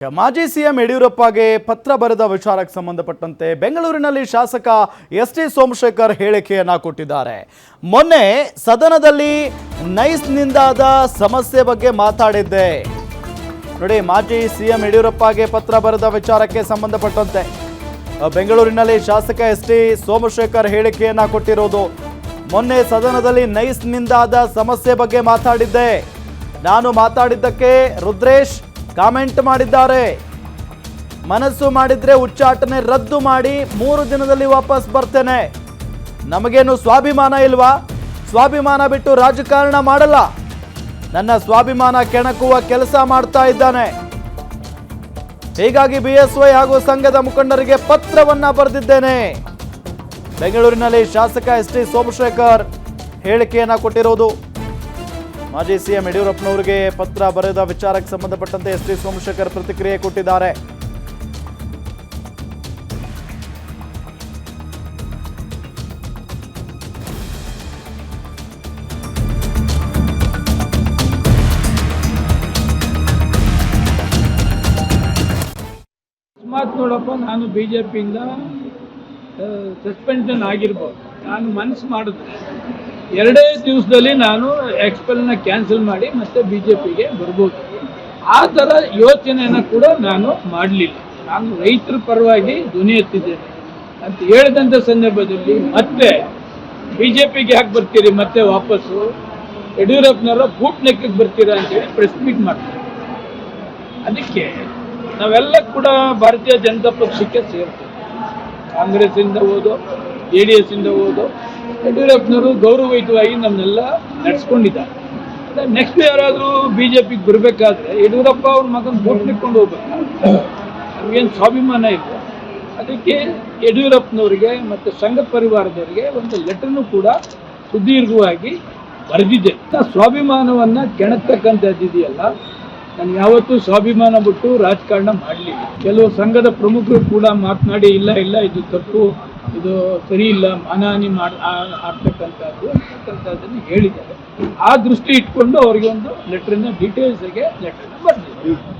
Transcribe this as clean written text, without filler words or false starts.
ಮಾಜಿ ಸಿಎಂ ಯಡಿಯೂರಪ್ಪಗೆ ಪತ್ರ ಬರೆದ ವಿಚಾರಕ್ಕೆ ಸಂಬಂಧಪಟ್ಟಂತೆ ಬೆಂಗಳೂರಿನಲ್ಲಿ ಶಾಸಕ ಎಸ್.ಟಿ. ಸೋಮಶೇಖರ್ ಹೇಳಿಕೆಯನ್ನ ಕೊಟ್ಟಿದ್ದಾರೆ. ಮೊನ್ನೆ ಸದನದಲ್ಲಿ ನೈಸ್ನಿಂದಾದ ಸಮಸ್ಯೆ ಬಗ್ಗೆ ಮಾತಾಡಿದ್ದೆ. ನೋಡಿ, ಮಾಜಿ ಸಿಎಂ ಯಡಿಯೂರಪ್ಪಗೆ ಪತ್ರ ಬರೆದ ವಿಚಾರಕ್ಕೆ ಸಂಬಂಧಪಟ್ಟಂತೆ ಬೆಂಗಳೂರಿನಲ್ಲಿ ಶಾಸಕ ಎಸ್.ಟಿ. ಸೋಮಶೇಖರ್ ಹೇಳಿಕೆಯನ್ನ ಕೊಟ್ಟಿರೋದು. ಮೊನ್ನೆ ಸದನದಲ್ಲಿ ನೈಸ್ನಿಂದಾದ ಸಮಸ್ಯೆ ಬಗ್ಗೆ ಮಾತಾಡಿದ್ದೆ. ನಾನು ಮಾತಾಡಿದ್ದಕ್ಕೆ ರುದ್ರೇಶ್ ಕಾಮೆಂಟ್ ಮಾಡಿದ್ದಾರೆ. ಮನಸ್ಸು ಮಾಡಿದ್ರೆ ಉಚ್ಚಾಟನೆ ರದ್ದು ಮಾಡಿ 3 ದಿನದಲ್ಲಿ ವಾಪಸ್ ಬರ್ತೇನೆ. ನಮಗೇನು ಸ್ವಾಭಿಮಾನ ಇಲ್ವಾ? ಸ್ವಾಭಿಮಾನ ಬಿಟ್ಟು ರಾಜಕಾರಣ ಮಾಡಲ್ಲ. ನನ್ನ ಸ್ವಾಭಿಮಾನ ಕೆಣಕುವ ಕೆಲಸ ಮಾಡ್ತಾ ಇದ್ದಾನೆ. ಹೀಗಾಗಿ ಬಿಎಸ್ವೈ ಹಾಗೂ ಸಂಘದ ಮುಖಂಡರಿಗೆ ಪತ್ರವನ್ನ ಬರೆದಿದ್ದೇನೆ. ಬೆಂಗಳೂರಿನಲ್ಲಿ ಶಾಸಕ ಎಸ್.ಟಿ. ಸೋಮಶೇಖರ್ ಹೇಳಿಕೆಯನ್ನ ಕೊಟ್ಟಿರೋದು. ಮಾಜಿ ಸಿಎಂ ಯಡಿಯೂರಪ್ಪನವರಿಗೆ ಪತ್ರ ಬರೆದ ವಿಚಾರಕ್ಕೆ ಸಂಬಂಧಪಟ್ಟಂತೆ ಎಸ್.ಟಿ. ಸೋಮಶೇಖರ್ ಪ್ರತಿಕ್ರಿಯೆ ಕೊಟ್ಟಿದ್ದಾರೆ. ಅಕಸ್ಮಾತ್ ನೋಡಪ್ಪ, ನಾನು ಬಿಜೆಪಿಯಿಂದ ಸಸ್ಪೆನ್ಷನ್ ಆಗಿರ್ಬೋದು, ನಾನು ಮನಸ್ಸು ಮಾಡಿದ್ರೆ 2 ದಿವಸದಲ್ಲಿ ನಾನು ಎಕ್ಸ್ಪೆಲ್ನ ಕ್ಯಾನ್ಸಲ್ ಮಾಡಿ ಮತ್ತೆ ಬಿಜೆಪಿಗೆ ಬರ್ಬೋದು. ಆ ಥರ ಯೋಚನೆಯನ್ನು ಕೂಡ ನಾನು ಮಾಡಲಿಲ್ಲ. ನಾನು ರೈತರ ಪರವಾಗಿ ಧ್ವನಿ ಎತ್ತಿದ್ದೇನೆ ಅಂತ ಹೇಳಿದಂಥ ಸಂದರ್ಭದಲ್ಲಿ ಮತ್ತೆ ಬಿಜೆಪಿಗೆ ಯಾಕೆ ಬರ್ತೀರಿ, ಮತ್ತೆ ವಾಪಸ್ಸು ಯಡಿಯೂರಪ್ಪನವರ ಬೂಟ್ ನೆಕ್ಕಕ್ಕೆ ಬರ್ತೀರಾ ಅಂತೇಳಿ ಪ್ರೆಸ್ ಮೀಟ್ ಮಾಡ್ತಾರೆ. ಅದಕ್ಕೆ ನಾವೆಲ್ಲ ಕೂಡ ಭಾರತೀಯ ಜನತಾ ಪಕ್ಷಕ್ಕೆ ಸೇರ್ತೀವಿ. ಕಾಂಗ್ರೆಸ್ಸಿಂದ ಹೋದೋ JDS ಇಂದ ಹೋದೋ ಯಡಿಯೂರಪ್ಪನವರು ಗೌರವಯುತವಾಗಿ ನಮ್ಮನ್ನೆಲ್ಲ ನಡೆಸ್ಕೊಂಡಿದ್ದಾರೆ. ನೆಕ್ಸ್ಟ್ ಯಾರಾದರೂ ಬಿಜೆಪಿಗೆ ಬರಬೇಕಾದ್ರೆ ಯಡಿಯೂರಪ್ಪ ಅವ್ರ ಮಗನ ಬೂಟ್ ನಿಕ್ಕೊಂಡು ಹೋಗ್ಬೇಕು. ಅವ್ರಿಗೇನು ಸ್ವಾಭಿಮಾನ ಇಲ್ಲ. ಅದಕ್ಕೆ ಯಡಿಯೂರಪ್ಪನವರಿಗೆ ಮತ್ತು ಸಂಘ ಪರಿವಾರದವರಿಗೆ ಒಂದು ಲೆಟರ್ನು ಕೂಡ ಸುದೀರ್ಘವಾಗಿ ಬರೆದಿದ್ದೆ. ಸ್ವಾಭಿಮಾನವನ್ನು ಕೆಣಕ್ತಕ್ಕಂಥದ್ದಿದೆಯಲ್ಲ, ನಾನು ಯಾವತ್ತೂ ಸ್ವಾಭಿಮಾನ ಬಿಟ್ಟು ರಾಜಕಾರಣ ಮಾಡಲಿಲ್ಲ. ಕೆಲವು ಸಂಘದ ಪ್ರಮುಖರು ಕೂಡ ಮಾತನಾಡಿ ಇಲ್ಲ ಇದು ತಪ್ಪು, ಇದು ಸರಿ ಇಲ್ಲ, ಮಾನಹಾನಿ ಆಗ್ತಕ್ಕಂಥದ್ದನ್ನು ಹೇಳಿದ್ದಾರೆ. ಆ ದೃಷ್ಟಿ ಇಟ್ಕೊಂಡು ಅವರಿಗೆ ಒಂದು ಲೆಟ್ರನ್ನ ಡೀಟೇಲ್ಸ್ಗೆ ಲೆಟ್ರನ್ನ ಬರೆದಿದ್ದಾರೆ.